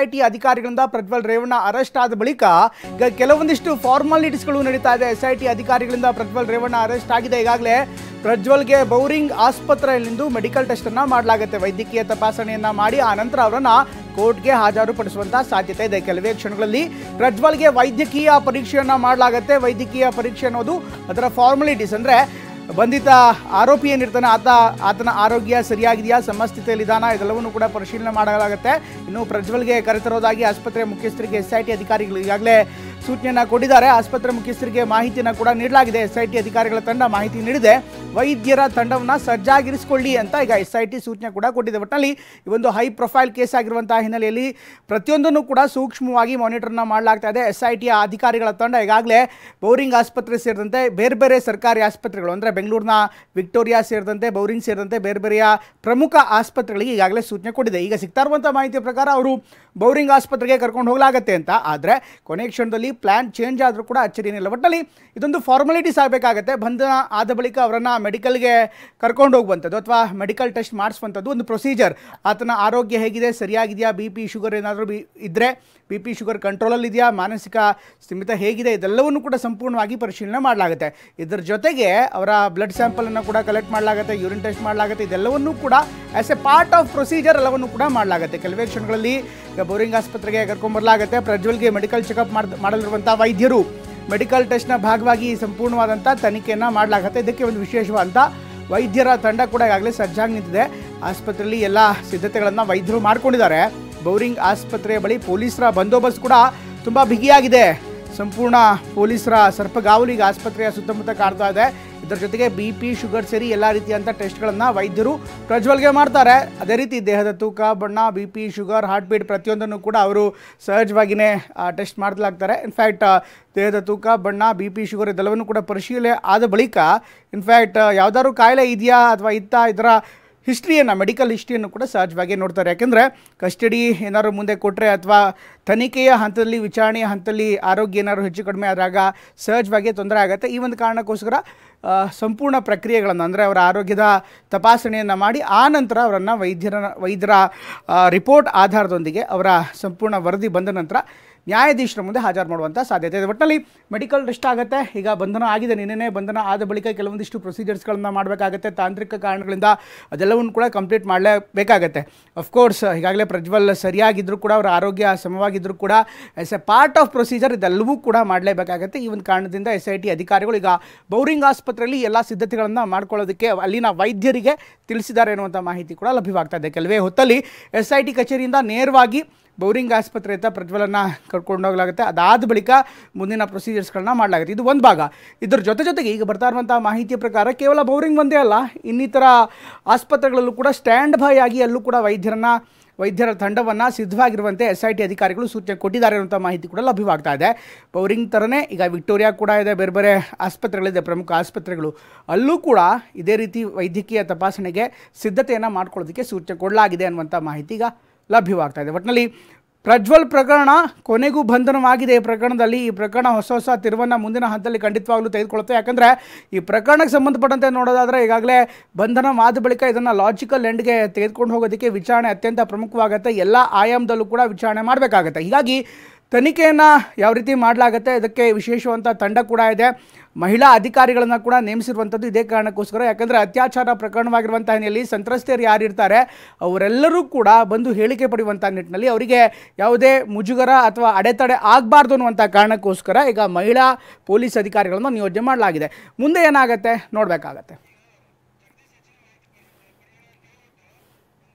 SIT ಅಧಿಕಾರಿಗಳಿಂದ Prajwal Revanna arrest ಆದ ಬಳಿಕ ಈಗ ಕೆಲವೊಂದಿಷ್ಟು ಫಾರ್ಮಾಲಿಟೀಸ್ಗಳು ನಡೀತಾ ಇದೆ. SIT ಅಧಿಕಾರಿಗಳಿಂದ ಪ್ರಜ್ವಲ್ ರೇವಣ್ಣ ಅರೆಸ್ಟ್ ಆಗಿದೆ. ಈಗಾಗಲೇ ಪ್ರಜ್ವಲ್ಗೆ ಬೌರಿಂಗ್ ಆಸ್ಪತ್ರೆಯಲ್ಲಿಂದು ಮೆಡಿಕಲ್ ಟೆಸ್ಟ್ ಅನ್ನ ಮಾಡಲಾಗುತ್ತೆ. ವೈದ್ಯಕೀಯ ತಪಾಸಣೆಯನ್ನ ಮಾಡಿ ಆ ನಂತರ ಅವರನ್ನ ಕೋರ್ಟ್ಗೆ ಹಾಜರುಪಡಿಸುವಂತ ಸಾಧ್ಯತೆ ಇದೆ. ಕೆಲವೇ ಕ್ಷಣಗಳಲ್ಲಿ ಪ್ರಜ್ವಲ್ಗೆ ವೈದ್ಯಕೀಯ ಪರೀಕ್ಷೆಯನ್ನ ಮಾಡಲಾಗುತ್ತೆ. ವೈದ್ಯಕೀಯ ಪರೀಕ್ಷೆ ಅನ್ನೋದು ಅದರ ಫಾರ್ಮಾಲಿಟೀಸ್ ಅಂದ್ರೆ ಬಂಧಿತ ಆರೋಪಿ ಏನಿರ್ತಾನೆ ಆತನ ಆರೋಗ್ಯ ಸರಿಯಾಗಿದೆಯಾ, ಸಮಸ್ಥಿತಿಯಲ್ಲಿದ್ದಾನಾ, ಇದೆಲ್ಲವನ್ನೂ ಕೂಡ ಪರಿಶೀಲನೆ ಮಾಡಲಾಗುತ್ತೆ. ಇನ್ನು ಪ್ರಜ್ವಲ್ಗೆ ಕರೆತರೋದಾಗಿ ಆಸ್ಪತ್ರೆ ಮುಖ್ಯಸ್ಥರಿಗೆ SIT ಅಧಿಕಾರಿಗಳು ಈಗಾಗಲೇ ಸೂಚನೆಯನ್ನ ಕೊಟ್ಟಿದ್ದಾರೆ. ಆಸ್ಪತ್ರೆ ಮುಖ್ಯಸ್ಥರಿಗೆ ಮಾಹಿತಿಯನ್ನು ಕೂಡ ನೀಡಲಾಗಿದೆ. SIT ಅಧಿಕಾರಿಗಳ ತಂಡ ಮಾಹಿತಿ ನೀಡಿದೆ. ವೈದ್ಯರ ತಂಡವನ್ನು ಸಜ್ಜಾಗಿರಿಸಿಕೊಳ್ಳಿ ಅಂತ ಈಗ SIT ಸೂಚನೆ ಕೂಡ ಕೊಟ್ಟಿದೆ. ಒಟ್ಟಿನಲ್ಲಿ ಈ ಒಂದು ಹೈ ಪ್ರೊಫೈಲ್ ಕೇಸ್ ಆಗಿರುವಂತಹ ಹಿನ್ನೆಲೆಯಲ್ಲಿ ಪ್ರತಿಯೊಂದನ್ನು ಕೂಡ ಸೂಕ್ಷ್ಮವಾಗಿ ಮಾನಿಟರ್ನ ಮಾಡಲಾಗ್ತಾ ಇದೆ. SIT ಅಧಿಕಾರಿಗಳ ತಂಡ ಈಗಾಗಲೇ ಬೌರಿಂಗ್ ಆಸ್ಪತ್ರೆ ಸೇರಿದಂತೆ ಬೇರೆ ಬೇರೆ ಸರ್ಕಾರಿ ಆಸ್ಪತ್ರೆಗಳು ಅಂದರೆ ಬೆಂಗಳೂರಿನ ವಿಕ್ಟೋರಿಯಾ ಸೇರಿದಂತೆ ಬೌರಿಂಗ್ ಸೇರಿದಂತೆ ಬೇರೆ ಬೇರೆಯ ಪ್ರಮುಖ ಆಸ್ಪತ್ರೆಗಳಿಗೆ ಈಗಾಗಲೇ ಸೂಚನೆ ಕೊಟ್ಟಿದೆ. ಈಗ ಸಿಗ್ತಾ ಇರುವಂಥ ಮಾಹಿತಿಯ ಪ್ರಕಾರ ಅವರು ಬೌರಿಂಗ್ ಆಸ್ಪತ್ರೆಗೆ ಕರ್ಕೊಂಡು ಹೋಗಲಾಗತ್ತೆ ಅಂತ. ಆದರೆ ಕೊನೆ ಕ್ಷಣದಲ್ಲಿ ಪ್ಲಾನ್ ಚೇಂಜ್ ಆದರೂ ಕೂಡ ಅಚ್ಚರಿಯೇನಿಲ್ಲ. ಒಟ್ಟಿನಲ್ಲಿ ಇದೊಂದು ಫಾರ್ಮಾಲಿಟೀಸ್ ಆಗಬೇಕಾಗತ್ತೆ. ಬಂಧನ ಆದ ಬಳಿಕ ಅವರನ್ನು ಮೆಡಿಕಲ್ಗೆ ಕರ್ಕೊಂಡು ಹೋಗುವಂಥದ್ದು ಅಥವಾ ಮೆಡಿಕಲ್ ಟೆಸ್ಟ್ ಮಾಡಿಸುವಂಥದ್ದು ಒಂದು ಪ್ರೊಸೀಜರ್. ಆತನ ಆರೋಗ್ಯ ಹೇಗಿದೆ, ಸರಿಯಾಗಿದೆಯಾ, BP ಶುಗರ್ ಏನಾದರೂ ಇದ್ದರೆ BP ಶುಗರ್ ಕಂಟ್ರೋಲಲ್ಲಿ ಇದೆಯಾ, ಮಾನಸಿಕ ಸ್ಥಿಮಿತ ಹೇಗಿದೆ, ಇದೆಲ್ಲವನ್ನು ಕೂಡ ಸಂಪೂರ್ಣವಾಗಿ ಪರಿಶೀಲನೆ ಮಾಡಲಾಗುತ್ತೆ. ಇದರ ಜೊತೆಗೆ ಅವರ ಬ್ಲಡ್ ಸ್ಯಾಂಪಲನ್ನು ಕೂಡ ಕಲೆಕ್ಟ್ ಮಾಡಲಾಗುತ್ತೆ, ಯೂರಿನ್ ಟೆಸ್ಟ್ ಮಾಡಲಾಗುತ್ತೆ. ಇದೆಲ್ಲವನ್ನೂ ಕೂಡ as A part of procedure ಎಲ್ಲವನ್ನು ಕೂಡ ಮಾಡಲಾಗುತ್ತೆ. ಕೆಲವೇ ಕ್ಷಣಗಳಲ್ಲಿ ಈಗ ಬೌರಿಂಗ್ ಆಸ್ಪತ್ರೆಗೆ ಕರ್ಕೊಂಡ್ಬರಲಾಗುತ್ತೆ. ಪ್ರಜ್ವಲ್ಗೆ ಮೆಡಿಕಲ್ ಚೆಕಪ್ ಮಾಡಲಿರುವಂಥ ವೈದ್ಯರು ಮೆಡಿಕಲ್ ಟೆಸ್ಟ್ನ ಭಾಗವಾಗಿ ಸಂಪೂರ್ಣವಾದಂಥ ತನಿಖೆಯನ್ನು ಮಾಡಲಾಗುತ್ತೆ. ಇದಕ್ಕೆ ಒಂದು ವಿಶೇಷವಾದಂಥ ವೈದ್ಯರ ತಂಡ ಕೂಡ ಈಗಾಗಲೇ ಸಜ್ಜಾಗಿ ನಿಂತಿದೆ. ಆಸ್ಪತ್ರೆಯಲ್ಲಿ ಎಲ್ಲ ಸಿದ್ಧತೆಗಳನ್ನು ವೈದ್ಯರು ಮಾಡ್ಕೊಂಡಿದ್ದಾರೆ. ಬೌರಿಂಗ್ ಆಸ್ಪತ್ರೆಯ ಬಳಿ ಪೊಲೀಸರ ಬಂದೋಬಸ್ತ್ ಕೂಡ ತುಂಬ ಬಿಗಿಯಾಗಿದೆ. ಸಂಪೂರ್ಣ ಪೊಲೀಸರ ಸರ್ಪಗಾವಲು ಈಗ ಆಸ್ಪತ್ರೆಯ ಸುತ್ತಮುತ್ತ ಕಾಡ್ತಾ ಇದೆ. ಇದರ ಜೊತೆಗೆ BP ಶುಗರ್ ಸೇರಿ ಎಲ್ಲ ರೀತಿಯಂಥ ಟೆಸ್ಟ್ಗಳನ್ನು ವೈದ್ಯರು ಪ್ರಜ್ವಲ್ಗೆ ಮಾಡ್ತಾರೆ. ಅದೇ ರೀತಿ ದೇಹದ ತೂಕ, ಬಣ್ಣ, BP ಶುಗರ್, ಹಾರ್ಟ್ ಬೀಟ್ ಪ್ರತಿಯೊಂದನ್ನು ಕೂಡ ಅವರು ಸಹಜವಾಗಿಯೇ ಟೆಸ್ಟ್ ಮಾಡಲಾಗ್ತಾರೆ. ಇನ್ಫ್ಯಾಕ್ಟ್ ದೇಹದ ತೂಕ, ಬಣ್ಣ, BP ಶುಗರ್ ಇದೆಲ್ಲವನ್ನು ಕೂಡ ಪರಿಶೀಲನೆ ಆದ ಬಳಿಕ ಇನ್ಫ್ಯಾಕ್ಟ್ ಯಾವುದಾದ್ರು ಕಾಯಿಲೆ ಇದೆಯಾ ಅಥವಾ ಇದರ ಹಿಸ್ಟ್ರಿಯನ್ನು, ಮೆಡಿಕಲ್ ಹಿಸ್ಟ್ರಿಯನ್ನು ಕೂಡ ಸಹಜವಾಗಿ ನೋಡ್ತಾರೆ. ಯಾಕೆಂದರೆ ಕಸ್ಟಡಿ ಏನಾದ್ರು ಮುಂದೆ ಕೊಟ್ಟರೆ ಅಥವಾ ತನಿಖೆಯ ಹಂತದಲ್ಲಿ, ವಿಚಾರಣೆಯ ಹಂತದಲ್ಲಿ ಆರೋಗ್ಯ ಏನಾದ್ರು ಹೆಚ್ಚು ಕಡಿಮೆ ಆದಾಗ ಸಹಜವಾಗಿ ತೊಂದರೆ ಆಗುತ್ತೆ. ಈ ಒಂದು ಕಾರಣಕ್ಕೋಸ್ಕರ ಸಂಪೂರ್ಣ ಪ್ರಕ್ರಿಯೆಗಳನ್ನು ಅಂದರೆ ಅವರ ಆರೋಗ್ಯದ ತಪಾಸಣೆಯನ್ನು ಮಾಡಿ ಆ ನಂತರ ಅವರನ್ನು ವೈದ್ಯರ ರಿಪೋರ್ಟ್ ಆಧಾರದೊಂದಿಗೆ ಅವರ ಸಂಪೂರ್ಣ ವರದಿ ಬಂದ ನಂತರ ನ್ಯಾಯಾಧೀಶರ ಮುಂದೆ ಹಾಜರು ಮಾಡುವಂಥ ಸಾಧ್ಯತೆ ಇದೆ. ಒಟ್ಟಿನಲ್ಲಿ ಮೆಡಿಕಲ್ ಟೆಸ್ಟ್ ಆಗುತ್ತೆ. ಈಗ ಬಂಧನ ಆಗಿದೆ, ನಿನ್ನೆ ಬಂಧನ ಆದ ಬಳಿಕ ಕೆಲವೊಂದಿಷ್ಟು ಪ್ರೊಸೀಜರ್ಸ್ಗಳನ್ನು ಮಾಡಬೇಕಾಗತ್ತೆ. ತಾಂತ್ರಿಕ ಕಾರಣಗಳಿಂದ ಅದೆಲ್ಲವನ್ನು ಕೂಡ ಕಂಪ್ಲೀಟ್ ಮಾಡಲೇಬೇಕಾಗತ್ತೆ. ಅಫ್ಕೋರ್ಸ್ ಈಗಾಗಲೇ ಪ್ರಜ್ವಲ್ ಸರಿಯಾಗಿದ್ದರೂ ಕೂಡ ಅವರ ಆರೋಗ್ಯ ಸಮವಾಗಿದ್ದರೂ ಕೂಡ as A part of procedure ಇದೆಲ್ಲವೂ ಕೂಡ ಮಾಡಲೇಬೇಕಾಗತ್ತೆ. ಈ ಒಂದು ಕಾರಣದಿಂದ SIT ಅಧಿಕಾರಿಗಳು ಈಗ ಬೌರಿಂಗ್ ಆಸ್ಪತ್ರೆಯಲ್ಲಿ ಎಲ್ಲ ಸಿದ್ಧತೆಗಳನ್ನು ಮಾಡ್ಕೊಳ್ಳೋದಕ್ಕೆ ಅಲ್ಲಿನ ವೈದ್ಯರಿಗೆ ತಿಳಿಸಿದ್ದಾರೆ ಅನ್ನುವಂಥ ಮಾಹಿತಿ ಕೂಡ ಲಭ್ಯವಾಗ್ತಾ ಇದೆ. ಕೆಲವೇ ಹೊತ್ತಲ್ಲಿ SIT ಕಚೇರಿಯಿಂದ ನೇರವಾಗಿ ಬೌರಿಂಗ್ ಆಸ್ಪತ್ರೆ ಅಂತ ಪ್ರಜ್ವಲನ್ನು ಕರ್ಕೊಂಡು ಹೋಗಲಾಗುತ್ತೆ. ಅದಾದ ಬಳಿಕ ಮುಂದಿನ ಪ್ರೊಸೀಜರ್ಸ್ಗಳನ್ನ ಮಾಡಲಾಗುತ್ತೆ. ಇದು ಒಂದು ಭಾಗ. ಇದರ ಜೊತೆಗೆ ಈಗ ಬರ್ತಾ ಇರುವಂಥ ಮಾಹಿತಿಯ ಪ್ರಕಾರ ಕೇವಲ ಬೌರಿಂಗ್ ಒಂದೇ ಅಲ್ಲ, ಇನ್ನಿತರ ಆಸ್ಪತ್ರೆಗಳಲ್ಲೂ ಕೂಡ ಸ್ಟ್ಯಾಂಡ್ ಬೈ ಆಗಿ ಅಲ್ಲೂ ಕೂಡ ವೈದ್ಯರ ತಂಡವನ್ನು ಸಿದ್ಧವಾಗಿರುವಂತೆ SIT ಅಧಿಕಾರಿಗಳು ಸೂಚನೆ ಕೊಟ್ಟಿದ್ದಾರೆ ಅನ್ನುವಂಥ ಮಾಹಿತಿ ಕೂಡ ಲಭ್ಯವಾಗ್ತಾ ಇದೆ. ಬೌರಿಂಗ್ ಥರನೇ ಈಗ ವಿಕ್ಟೋರಿಯಾ ಕೂಡ ಇದೆ, ಬೇರೆ ಬೇರೆ ಆಸ್ಪತ್ರೆಗಳಿದೆ, ಪ್ರಮುಖ ಆಸ್ಪತ್ರೆಗಳು. ಅಲ್ಲೂ ಕೂಡ ಇದೇ ರೀತಿ ವೈದ್ಯಕೀಯ ತಪಾಸಣೆಗೆ ಸಿದ್ಧತೆಯನ್ನು ಮಾಡ್ಕೊಳ್ಳೋದಕ್ಕೆ ಸೂಚನೆ ಕೊಡಲಾಗಿದೆ ಅನ್ನುವಂಥ ಮಾಹಿತಿ ಈಗ ಲಭ್ಯವಾಗ್ತಾ ಇದೆ. ಒಟ್ಟಿನಲ್ಲಿ ಪ್ರಜ್ವಲ್ ಪ್ರಕರಣ ಕೊನೆಗೂ ಬಂಧನವಾಗಿದೆ. ಈ ಪ್ರಕರಣ ಹೊಸ ತಿರುವನ್ನು ಮುಂದಿನ ಹಂತದಲ್ಲಿ ಖಂಡಿತವಾಗ್ಲೂ ತೆಗೆದುಕೊಳ್ಳುತ್ತೆ. ಯಾಕಂದರೆ ಈ ಪ್ರಕರಣಕ್ಕೆ ಸಂಬಂಧಪಟ್ಟಂತೆ ನೋಡೋದಾದರೆ ಈಗಾಗಲೇ ಬಂಧನವಾದ ಬಳಿಕ ಇದನ್ನು ಲಾಜಿಕಲ್ ಎಂಡ್ಗೆ ತೆಗೆದುಕೊಂಡು ಹೋಗೋದಕ್ಕೆ ವಿಚಾರಣೆ ಅತ್ಯಂತ ಪ್ರಮುಖವಾಗುತ್ತೆ. ಎಲ್ಲ ಆಯಾಮದಲ್ಲೂ ಕೂಡ ವಿಚಾರಣೆ ಮಾಡಬೇಕಾಗತ್ತೆ. ಹೀಗಾಗಿ ತನಿಖೆಯನ್ನು ಯಾವ ರೀತಿ ಮಾಡಲಾಗುತ್ತೆ, ಇದಕ್ಕೆ ವಿಶೇಷವಂಥ ತಂಡ ಕೂಡ ಇದೆ. ಮಹಿಳಾ ಅಧಿಕಾರಿಗಳನ್ನು ಕೂಡ ನೇಮಿಸಿರುವಂಥದ್ದು ಇದೇ ಕಾರಣಕ್ಕೋಸ್ಕರ. ಯಾಕಂದರೆ ಅತ್ಯಾಚಾರ ಪ್ರಕರಣವಾಗಿರುವಂಥ ಹಿನ್ನೆಲೆಯಲ್ಲಿ ಸಂತ್ರಸ್ತೆಯರು ಯಾರಿರ್ತಾರೆ ಅವರೆಲ್ಲರೂ ಕೂಡ ಬಂದು ಹೇಳಿಕೆ ಪಡೆಯುವಂಥ ನಿಟ್ಟಿನಲ್ಲಿ ಅವರಿಗೆ ಯಾವುದೇ ಮುಜುಗರ ಅಥವಾ ಅಡೆತಡೆ ಆಗಬಾರ್ದು ಅನ್ನುವಂಥ ಕಾರಣಕ್ಕೋಸ್ಕರ ಈಗ ಮಹಿಳಾ ಪೊಲೀಸ್ ಅಧಿಕಾರಿಗಳನ್ನು ನಿಯೋಜನೆ ಮಾಡಲಾಗಿದೆ. ಮುಂದೆ ಏನಾಗುತ್ತೆ ನೋಡಬೇಕಾಗತ್ತೆ.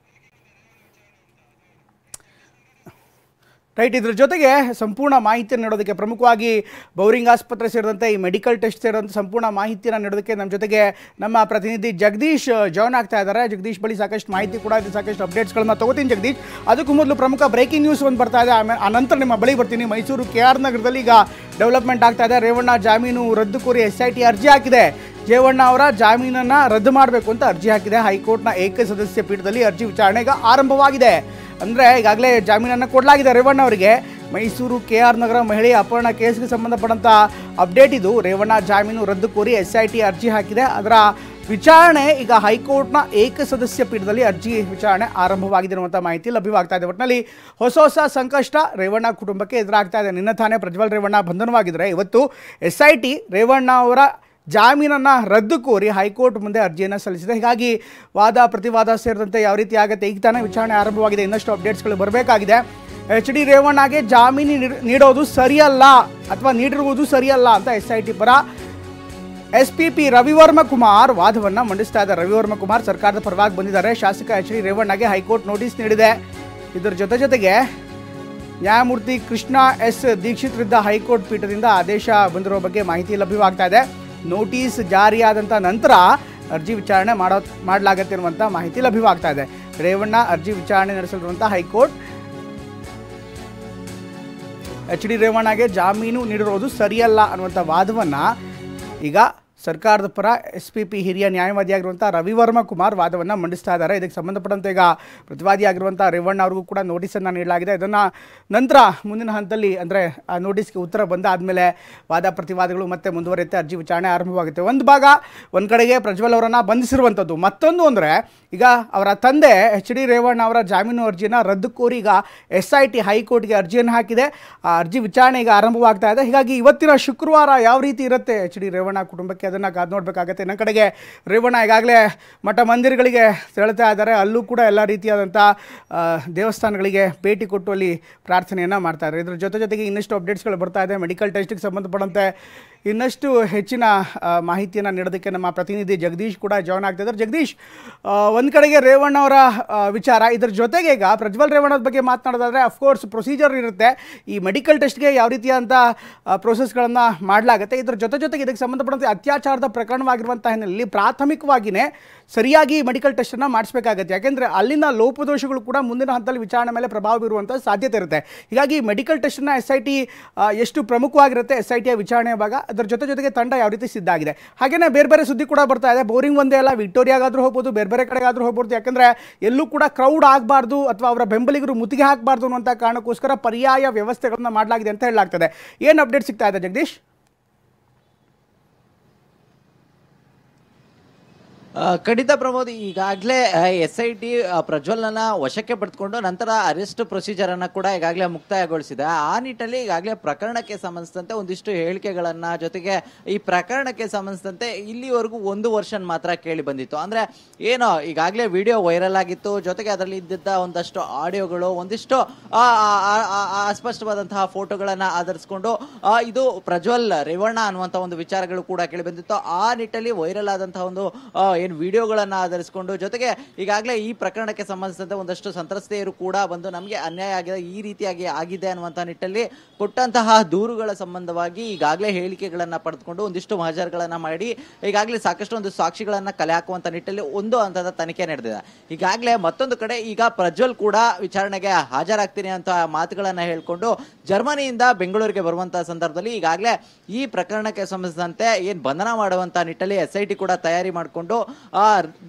ರೈಟ್. ಇದ್ರ ಜೊತೆಗೆ ಸಂಪೂರ್ಣ ಮಾಹಿತಿಯನ್ನು ನೀಡೋದಕ್ಕೆ ಪ್ರಮುಖವಾಗಿ ಬೌರಿಂಗ್ ಆಸ್ಪತ್ರೆ ಸೇರಿದಂತೆ ಈ ಮೆಡಿಕಲ್ ಟೆಸ್ಟ್ ಸೇರಿದಂತೆ ಸಂಪೂರ್ಣ ಮಾಹಿತಿಯನ್ನು ನೀಡೋದಕ್ಕೆ ನಮ್ಮ ಜೊತೆಗೆ ನಮ್ಮ ಪ್ರತಿನಿಧಿ ಜಗದೀಶ್ ಜಾಯ್ನ್ ಆಗ್ತಾ ಇದ್ದಾರೆ. ಜಗದೀಶ್ ಬಳಿ ಸಾಕಷ್ಟು ಮಾಹಿತಿ ಕೂಡ ಇದೆ, ಸಾಕಷ್ಟು ಅಪ್ಡೇಟ್ಸ್ಗಳನ್ನ ತಗೋತೀನಿ ಜಗದೀಶ್. ಅದಕ್ಕೂ ಮೊದಲು ಪ್ರಮುಖ ಬ್ರೇಕಿಂಗ್ ನ್ಯೂಸ್ ಒಂದು ಬರ್ತಾ ಇದೆ, ಆ ನಂತರ ನಿಮ್ಮ ಬಳಿ ಬರ್ತೀನಿ. ಮೈಸೂರು KR ನಗರದಲ್ಲಿ ಈಗ ಡೆವಲಪ್ಮೆಂಟ್ ಆಗ್ತಾ ಇದೆ. ರೇವಣ್ಣ ಜಾಮೀನು ರದ್ದು ಕೋರಿ SIT ಅರ್ಜಿ ಹಾಕಿದೆ. ರೇವಣ್ಣ ಅವರ ಜಾಮೀನನ್ನು ರದ್ದು ಮಾಡಬೇಕು ಅಂತ ಅರ್ಜಿ ಹಾಕಿದೆ. ಹೈಕೋರ್ಟ್ನ ಏಕಸದಸ್ಯ ಪೀಠದಲ್ಲಿ ಅರ್ಜಿ ವಿಚಾರಣೆ ಈಗ ಆರಂಭವಾಗಿದೆ. ಅಂದರೆ ಈಗಾಗಲೇ ಜಾಮೀನನ್ನು ಕೊಡಲಾಗಿದೆ ರೇವಣ್ಣ ಅವರಿಗೆ. ಮೈಸೂರು KR ನಗರ ಮಹಿಳೆಯ ಅಪಹರಣ ಕೇಸ್ಗೆ ಸಂಬಂಧಪಟ್ಟಂಥ ಅಪ್ಡೇಟ್ ಇದು. ರೇವಣ್ಣ ಜಾಮೀನು ರದ್ದು ಕೋರಿ SIT ಅರ್ಜಿ ಹಾಕಿದೆ. ಅದರ ವಿಚಾರಣೆ ಈಗ ಹೈಕೋರ್ಟ್ನ ಏಕಸದಸ್ಯ ಪೀಠದಲ್ಲಿ ಅರ್ಜಿ ವಿಚಾರಣೆ ಆರಂಭವಾಗಿದೆ ಅನ್ನುವಂಥ ಮಾಹಿತಿ ಲಭ್ಯವಾಗ್ತಾ ಇದೆ. ಒಟ್ಟಿನಲ್ಲಿ ಹೊಸ ಸಂಕಷ್ಟ ರೇವಣ್ಣ ಕುಟುಂಬಕ್ಕೆ ಎದುರಾಗ್ತಾ ಇದೆ. ನಿನ್ನ ತಾನೇ ಪ್ರಜ್ವಲ್ ರೇವಣ್ಣ ಬಂಧನವಾಗಿದ್ದರೆ ಇವತ್ತು SIT ರೇವಣ್ಣ ಅವರ ಜಾಮೀನನ್ನು ರದ್ದು ಕೋರಿ ಹೈಕೋರ್ಟ್ ಮುಂದೆ ಅರ್ಜಿಯನ್ನು ಸಲ್ಲಿಸಿದೆ. ಹೀಗಾಗಿ ವಾದ ಪ್ರತಿವಾದ ಸೇರಿದಂತೆ ಯಾವ ರೀತಿ ಆಗುತ್ತೆ, ಈಗ ತಾನೇ ವಿಚಾರಣೆ ಆರಂಭವಾಗಿದೆ, ಇನ್ನಷ್ಟು ಅಪ್ಡೇಟ್ಸ್ಗಳು ಬರಬೇಕಾಗಿದೆ. HD ರೇವಣ್ಣಗೆ ಜಾಮೀನು ನೀಡೋದು ಸರಿಯಲ್ಲ ಅಥವಾ ನೀಡಿರುವುದು ಸರಿಯಲ್ಲ ಅಂತ SIT ಪರ SPP ರವಿವರ್ಮ ಕುಮಾರ್ ವಾದವನ್ನು ಮಂಡಿಸ್ತಾ ಇದ್ದಾರೆ. ರವಿವರ್ಮ ಕುಮಾರ್ ಸರ್ಕಾರದ ಪರವಾಗಿ ಬಂದಿದ್ದಾರೆ. ಶಾಸಕ HD ರೇವಣ್ಣಗೆ ಹೈಕೋರ್ಟ್ ನೋಟಿಸ್ ನೀಡಿದೆ. ಇದರ ಜೊತೆಗೆ ನ್ಯಾಯಮೂರ್ತಿ ಕೃಷ್ಣ S ದೀಕ್ಷಿತ್ರಿದ್ದ ಹೈಕೋರ್ಟ್ ಪೀಠದಿಂದ ಆದೇಶ ಬಂದಿರೋ ಬಗ್ಗೆ ಮಾಹಿತಿ ಲಭ್ಯವಾಗ್ತಾ ಇದೆ. ನೋಟಿಸ್ ಜಾರಿಯಾದಂಥ ನಂತರ ಅರ್ಜಿ ವಿಚಾರಣೆ ಮಾಡಲಾಗತ್ತೆ ಅನ್ನುವಂಥ ಮಾಹಿತಿ ಲಭ್ಯವಾಗ್ತಾ ಇದೆ. ರೇವಣ್ಣ ಅರ್ಜಿ ವಿಚಾರಣೆ ನಡೆಸಲಿರುವಂಥ ಹೈಕೋರ್ಟ್ HD ರೇವಣ್ಣಗೆ ಜಾಮೀನು ನೀಡಿರೋದು ಸರಿಯಲ್ಲ ಅನ್ನುವಂಥ ವಾದವನ್ನು ಈಗ ಸರ್ಕಾರದ ಪರ SPP ಹಿರಿಯ ನ್ಯಾಯವಾದಿಯಾಗಿರುವಂಥ ರವಿವರ್ಮ ಕುಮಾರ್ ವಾದವನ್ನು ಮಂಡಿಸ್ತಾ ಇದ್ದಾರೆ. ಇದಕ್ಕೆ ಸಂಬಂಧಪಟ್ಟಂತೆ ಈಗ ಪ್ರತಿವಾದಿಯಾಗಿರುವಂಥ ರೇವಣ್ಣ ಅವ್ರಿಗೂ ಕೂಡ ನೋಟಿಸನ್ನು ನೀಡಲಾಗಿದೆ. ಇದನ್ನು ನಂತರ ಮುಂದಿನ ಹಂತದಲ್ಲಿ ಅಂದರೆ ಆ ನೋಟಿಸ್ಗೆ ಉತ್ತರ ಬಂದಾದಮೇಲೆ ವಾದ ಪ್ರತಿವಾದಗಳು ಮತ್ತೆ ಮುಂದುವರಿಯುತ್ತೆ, ಅರ್ಜಿ ವಿಚಾರಣೆ ಆರಂಭವಾಗುತ್ತೆ. ಒಂದು ಕಡೆಗೆ ಪ್ರಜ್ವಲ್ ಅವರನ್ನು ಬಂಧಿಸಿರುವಂಥದ್ದು, ಮತ್ತೊಂದು ಅಂದರೆ ಈಗ ಅವರ ತಂದೆ HD ರೇವಣ್ಣ ಅವರ ಜಾಮೀನು ಅರ್ಜಿಯನ್ನು ರದ್ದು ಕೋರಿ ಈಗ SIT ಹೈಕೋರ್ಟ್ಗೆ ಅರ್ಜಿಯನ್ನು ಹಾಕಿದೆ. ಆ ಅರ್ಜಿ ವಿಚಾರಣೆ ಈಗ ಆರಂಭವಾಗ್ತಾ ಇದೆ. ಹೀಗಾಗಿ ಇವತ್ತಿನ ಶುಕ್ರವಾರ ಯಾವ ರೀತಿ ಇರುತ್ತೆ HD ರೇವಣ್ಣ ಕುಟುಂಬಕ್ಕೆ ಅದನ್ನು ಕಾದು ನೋಡಬೇಕಾಗತ್ತೆ. ನನ್ನ ಕಡೆಗೆ ರೇವಣ್ಣ ಈಗಾಗಲೇ ಮಠ ಮಂದಿರಗಳಿಗೆ ತೆರಳುತ್ತಾ ಇದ್ದಾರೆ. ಅಲ್ಲೂ ಕೂಡ ಎಲ್ಲ ರೀತಿಯಾದಂಥ ದೇವಸ್ಥಾನಗಳಿಗೆ ಭೇಟಿ ಕೊಟ್ಟು ಅಲ್ಲಿ ಪ್ರಾರ್ಥನೆಯನ್ನು ಮಾಡ್ತಾರೆ. ಇದರ ಜೊತೆಗೆ ಇನ್ನಷ್ಟು ಅಪ್ಡೇಟ್ಸ್ಗಳು ಬರ್ತಾ ಇದೆ. ಮೆಡಿಕಲ್ ಟೆಸ್ಟ್ಗೆ ಸಂಬಂಧಪಟ್ಟಂತೆ ಇನ್ನಷ್ಟು ಹೆಚ್ಚಿನ ಮಾಹಿತಿಯನ್ನು ನೀಡೋದಕ್ಕೆ ನಮ್ಮ ಪ್ರತಿನಿಧಿ ಜಗದೀಶ್ ಕೂಡ ಜಾಯ್ನ್ ಆಗ್ತಿದ್ದಾರೆ. ಜಗದೀಶ್, ಒಂದು ಕಡೆಗೆ ರೇವಣ್ಣ ಅವರ ವಿಚಾರ, ಇದರ ಜೊತೆಗೆ ಈಗ ಪ್ರಜ್ವಲ್ ರೇವಣ್ಣದ ಬಗ್ಗೆ ಮಾತನಾಡೋದಾದರೆ ಅಫ್ಕೋರ್ಸ್ ಪ್ರೊಸೀಜರ್ ಇರುತ್ತೆ. ಈ ಮೆಡಿಕಲ್ ಟೆಸ್ಟ್ಗೆ ಯಾವ ರೀತಿಯಾದಂಥ ಪ್ರೋಸೆಸ್ಗಳನ್ನು ಮಾಡಲಾಗುತ್ತೆ. ಇದರ ಜೊತೆಗೆ ಇದಕ್ಕೆ ಸಂಬಂಧಪಟ್ಟಂತೆ ಅತ್ಯಾಚಾರದ ಪ್ರಕರಣವಾಗಿರುವಂಥ ಹಿನ್ನೆಲೆಯಲ್ಲಿ ಪ್ರಾಥಮಿಕವಾಗಿಯೇ ಸರಿಯಾಗಿ ಮೆಡಿಕಲ್ ಟೆಸ್ಟನ್ನು ಮಾಡಿಸಬೇಕಾಗತ್ತೆ. ಯಾಕೆಂದರೆ ಅಲ್ಲಿನ ಲೋಪದೋಷಗಳು ಕೂಡ ಮುಂದಿನ ಹಂತದಲ್ಲಿ ವಿಚಾರಣೆ ಮೇಲೆ ಪ್ರಭಾವ ಬೀರುವಂಥ ಸಾಧ್ಯತೆ ಇರುತ್ತೆ. ಹೀಗಾಗಿ ಮೆಡಿಕಲ್ ಟೆಸ್ಟನ್ನು SIT ಎಷ್ಟು ಪ್ರಮುಖವಾಗಿರುತ್ತೆ SITಯ ವಿಚಾರಣೆಯ ಭಾಗ. ಅದರ ಜೊತೆಗೆ ತಂಡ ಯಾವ ರೀತಿ ಸಿದ್ಧ ಆಗಿದೆ. ಹಾಗೆಯೇ ಬೇರೆ ಸುದ್ದಿ ಕೂಡ ಬರ್ತಾ ಇದೆ. ಬೋರಿಂಗ್ ಒಂದೇ ಅಲ್ಲ, ವಿಕ್ಟೋರಿಯಾಗಾದರೂ ಹೋಗ್ಬೋದು, ಬೇರೆ ಕಡೆಗಾದರೂ ಹೋಗ್ಬೋದು. ಯಾಕಂದರೆ ಎಲ್ಲೂ ಕೂಡ ಕ್ರೌಡ್ ಆಗಬಾರ್ದು ಅಥವಾ ಅವರ ಬೆಂಬಲಿಗರು ಮುತ್ತಿಗೆ ಹಾಕಬಾರ್ದು ಅನ್ನುವಂಥ ಕಾರಣಕ್ಕೋಸ್ಕರ ಪರ್ಯಾಯ ವ್ಯವಸ್ಥೆಗಳನ್ನು ಮಾಡಲಾಗಿದೆ ಅಂತ ಹೇಳಲಾಗ್ತದೆ. ಏನು ಅಪ್ಡೇಟ್ ಸಿಗ್ತಾ ಇದೆ ಜಗದೀಶ್? ಖಂಡಿತ ಪ್ರಮೋದ್, ಈಗಾಗಲೇ SIT ಪ್ರಜ್ವಲ್ನ ವಶಕ್ಕೆ ಪಡೆದುಕೊಂಡು ನಂತರ ಅರೆಸ್ಟ್ ಪ್ರೊಸೀಜರ್ ಅನ್ನ ಕೂಡ ಈಗಾಗಲೇ ಮುಕ್ತಾಯಗೊಳಿಸಿದೆ. ಆ ನಿಟ್ಟಿನಲ್ಲಿ ಈಗಾಗಲೇ ಪ್ರಕರಣಕ್ಕೆ ಸಂಬಂಧಿಸಿದಂತೆ ಒಂದಿಷ್ಟು ಹೇಳಿಕೆಗಳನ್ನ, ಜೊತೆಗೆ ಈ ಪ್ರಕರಣಕ್ಕೆ ಸಂಬಂಧಿಸಿದಂತೆ ಇಲ್ಲಿವರೆಗೂ 1 ವರ್ಷನ್ ಮಾತ್ರ ಕೇಳಿ ಬಂದಿತ್ತು. ಅಂದ್ರೆ ಏನೋ ಈಗಾಗಲೇ ವಿಡಿಯೋ ವೈರಲ್ ಆಗಿತ್ತು, ಜೊತೆಗೆ ಅದರಲ್ಲಿ ಇದ್ದಿದ್ದ ಒಂದಷ್ಟು ಆಡಿಯೋಗಳು, ಒಂದಿಷ್ಟು ಅಸ್ಪಷ್ಟವಾದಂತಹ ಫೋಟೋಗಳನ್ನ ಆಧರಿಸಿಕೊಂಡು ಇದು ಪ್ರಜ್ವಲ್ ರೇವಣ್ಣ ಅನ್ನುವಂತ ಒಂದು ವಿಚಾರಗಳು ಕೂಡ ಕೇಳಿ ಬಂದಿತ್ತು. ಆ ನಿಟ್ಟಿನಲ್ಲಿ ವೈರಲ್ ಆದಂತಹ ಒಂದು ಏನು ವಿಡಿಯೋಗಳನ್ನ ಆಧರಿಸಿಕೊಂಡು, ಜೊತೆಗೆ ಈಗಾಗಲೇ ಈ ಪ್ರಕರಣಕ್ಕೆ ಸಂಬಂಧಿಸಿದಂತೆ ಒಂದಷ್ಟು ಸಂತ್ರಸ್ತೆಯರು ಕೂಡ ಬಂದು ನಮಗೆ ಅನ್ಯಾಯ ಆಗಿದೆ, ಈ ರೀತಿಯಾಗಿ ಆಗಿದೆ ಅನ್ನುವಂತಹ ನಿಟ್ಟಲ್ಲಿ ಕೊಟ್ಟಂತಹ ದೂರುಗಳ ಸಂಬಂಧವಾಗಿ ಈಗಾಗಲೇ ಹೇಳಿಕೆಗಳನ್ನ ಪಡೆದುಕೊಂಡು ಒಂದಿಷ್ಟು ಮಹಜರ್ಗಳನ್ನ ಮಾಡಿ ಈಗಾಗಲೇ ಸಾಕಷ್ಟು ಒಂದು ಸಾಕ್ಷಿಗಳನ್ನ ಕಲೆ ಹಾಕುವಂತ ನಿಟ್ಟಲ್ಲಿ ಒಂದು ಹಂತದ ತನಿಖೆ ನಡೆದಿದೆ. ಈಗಾಗಲೇ ಮತ್ತೊಂದು ಕಡೆ ಈಗ ಪ್ರಜ್ವಲ್ ಕೂಡ ವಿಚಾರಣೆಗೆ ಹಾಜರಾಗ್ತೀನಿ ಅಂತ ಮಾತುಗಳನ್ನ ಹೇಳ್ಕೊಂಡು ಜರ್ಮನಿಯಿಂದ ಬೆಂಗಳೂರಿಗೆ ಬರುವಂತಹ ಸಂದರ್ಭದಲ್ಲಿ ಈಗಾಗಲೇ ಈ ಪ್ರಕರಣಕ್ಕೆ ಸಂಬಂಧಿಸಿದಂತೆ ಏನ್ ಬಂಧನ ಮಾಡುವಂತ ನಿಟ್ಟಲ್ಲಿ SIT ಕೂಡ ತಯಾರಿ ಮಾಡಿಕೊಂಡು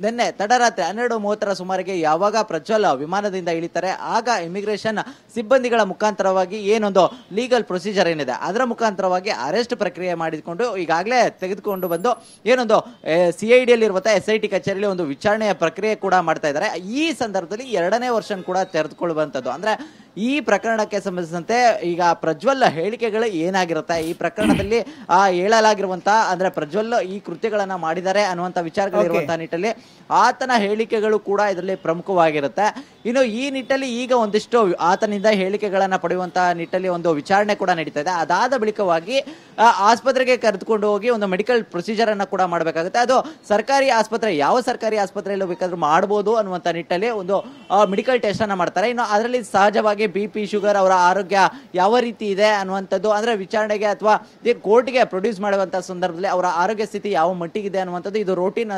ನಿನ್ನೆ ತಡರಾತ್ರಿ 12:30 ಸುಮಾರಿಗೆ ಯಾವಾಗ ಪ್ರಜ್ವಲ್ ವಿಮಾನದಿಂದ ಇಳಿತಾರೆ ಆಗ ಇಮಿಗ್ರೇಷನ್ ಸಿಬ್ಬಂದಿಗಳ ಮುಖಾಂತರವಾಗಿ ಏನೊಂದು ಲೀಗಲ್ ಪ್ರೊಸೀಜರ್ ಏನಿದೆ ಅದರ ಮುಖಾಂತರವಾಗಿ ಅರೆಸ್ಟ್ ಪ್ರಕ್ರಿಯೆ ಮಾಡಿಕೊಂಡು ಈಗಾಗಲೇ ತೆಗೆದುಕೊಂಡು ಬಂದು ಏನೊಂದು CID ಯಲ್ಲಿರುವಂತಹ SIT ಕಚೇರಿಯಲ್ಲಿ ಒಂದು ವಿಚಾರಣೆಯ ಪ್ರಕ್ರಿಯೆ ಕೂಡ ಮಾಡ್ತಾ ಇದ್ದಾರೆ. ಈ ಸಂದರ್ಭದಲ್ಲಿ 2ನೇ ವರ್ಷನ್ ಕೂಡ ತೆರೆದುಕೊಳ್ಳುವಂಥದ್ದು. ಅಂದ್ರೆ ಈ ಪ್ರಕರಣಕ್ಕೆ ಸಂಬಂಧಿಸಿದಂತೆ ಈಗ ಪ್ರಜ್ವಲ್ ಹೇಳಿಕೆಗಳು ಏನಾಗಿರುತ್ತೆ, ಈ ಪ್ರಕರಣದಲ್ಲಿ ಹೇಳಲಾಗಿರುವಂತಹ ಅಂದ್ರೆ ಪ್ರಜ್ವಲ್ ಈ ಕೃತ್ಯಗಳನ್ನ ಮಾಡಿದ್ದಾರೆ ಅನ್ನುವಂತ ವಿಚಾರಗಳಿರುವಂತಹ ನಿಟ್ಟಲ್ಲಿ ಆತನ ಹೇಳಿಕೆಗಳು ಕೂಡ ಇದರಲ್ಲಿ ಪ್ರಮುಖವಾಗಿರುತ್ತೆ. ಇನ್ನು ಈ ನಿಟ್ಟಲ್ಲಿ ಈಗ ಒಂದಿಷ್ಟು ಆತನಿಂದ ಹೇಳಿಕೆಗಳನ್ನ ಪಡೆಯುವಂತಹ ನಿಟ್ಟಲ್ಲಿ ಒಂದು ವಿಚಾರಣೆ ಕೂಡ ನಡೀತಾ ಇದೆ. ಅದಾದ ಬಳಿಕವಾಗಿ ಆಸ್ಪತ್ರೆಗೆ ಕರೆದುಕೊಂಡು ಹೋಗಿ ಒಂದು ಮೆಡಿಕಲ್ ಪ್ರೊಸೀಜರ್ ಅನ್ನ ಕೂಡ ಮಾಡಬೇಕಾಗುತ್ತೆ. ಅದು ಸರ್ಕಾರಿ ಆಸ್ಪತ್ರೆ, ಯಾವ ಸರ್ಕಾರಿ ಆಸ್ಪತ್ರೆಯಲ್ಲೂ ಬೇಕಾದ್ರೂ ಮಾಡಬಹುದು ಅನ್ನುವಂತ ನಿಟ್ಟಲ್ಲಿ ಒಂದು ಮೆಡಿಕಲ್ ಟೆಸ್ಟ್ ಅನ್ನ ಮಾಡ್ತಾರೆ. ಇನ್ನು ಅದರಲ್ಲಿ ಸಹಜವಾಗಿ BP, ಶುಗರ್, ಅವರ ಆರೋಗ್ಯ ಯಾವ ರೀತಿ ಇದೆ ಅನ್ನುವಂಥದ್ದು ಅಂದ್ರೆ ವಿಚಾರಣೆಗೆ ಅಥವಾ ಕೋರ್ಟ್ಗೆ ಪ್ರೊಡ್ಯೂಸ್ ಮಾಡುವಂತಹ ಸಂದರ್ಭದಲ್ಲಿ ಅವರ ಆರೋಗ್ಯ ಸ್ಥಿತಿ ಯಾವ ಮಟ್ಟಿಗಿದೆ ಅನ್ನುವಂಥದ್ದು ಇದು ರೋಟೀನ್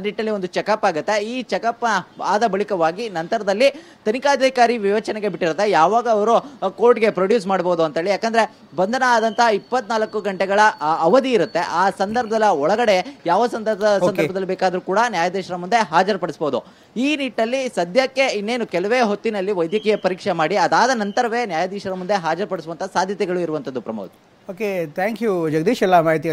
ನಿಟ್ಟಲ್ಲಿ ಒಂದು ಚೆಕಪ್ ಆಗುತ್ತೆ. ಈ ಚೆಕಪ್ ಆದ ಬಳಿಕವಾಗಿ ನಂತರದಲ್ಲಿ ತನಿಖಾಧಿಕಾರಿ ವಿವೇಚನೆಗೆ ಬಿಟ್ಟಿರುತ್ತೆ ಯಾವಾಗ ಅವರು ಕೋರ್ಟ್ಗೆ ಪ್ರೊಡ್ಯೂಸ್ ಮಾಡಬಹುದು ಅಂತೇಳಿ. ಯಾಕಂದ್ರೆ ಬಂಧನ ಆದಂತಹ 24 ಗಂಟೆಗಳ ಅವಧಿ ಇರುತ್ತೆ. ಆ ಸಂದರ್ಭದ ಒಳಗಡೆ ಯಾವ ಸಂದರ್ಭದಲ್ಲಿ ಬೇಕಾದ್ರೂ ಕೂಡ ನ್ಯಾಯಾಧೀಶರ ಮುಂದೆ ಹಾಜರುಪಡಿಸಬಹುದು. ಈ ನಿಟ್ಟಲ್ಲಿ ಸದ್ಯಕ್ಕೆ ಇನ್ನೇನು ಕೆಲವೇ ಹೊತ್ತಿನಲ್ಲಿ ವೈದ್ಯಕೀಯ ಪರೀಕ್ಷೆ ಮಾಡಿ ಅದಾದ ನಂತರವೇ ನ್ಯಾಯಾಧೀಶರ ಮುಂದೆ ಹಾಜರುಪಡಿಸುವಂತಹ ಸಾಧ್ಯತೆಗಳು ಇರುವಂತದ್ದು. Pramod, okay, thank you Jagadish ಎಲ್ಲ ಮಾಹಿತಿ.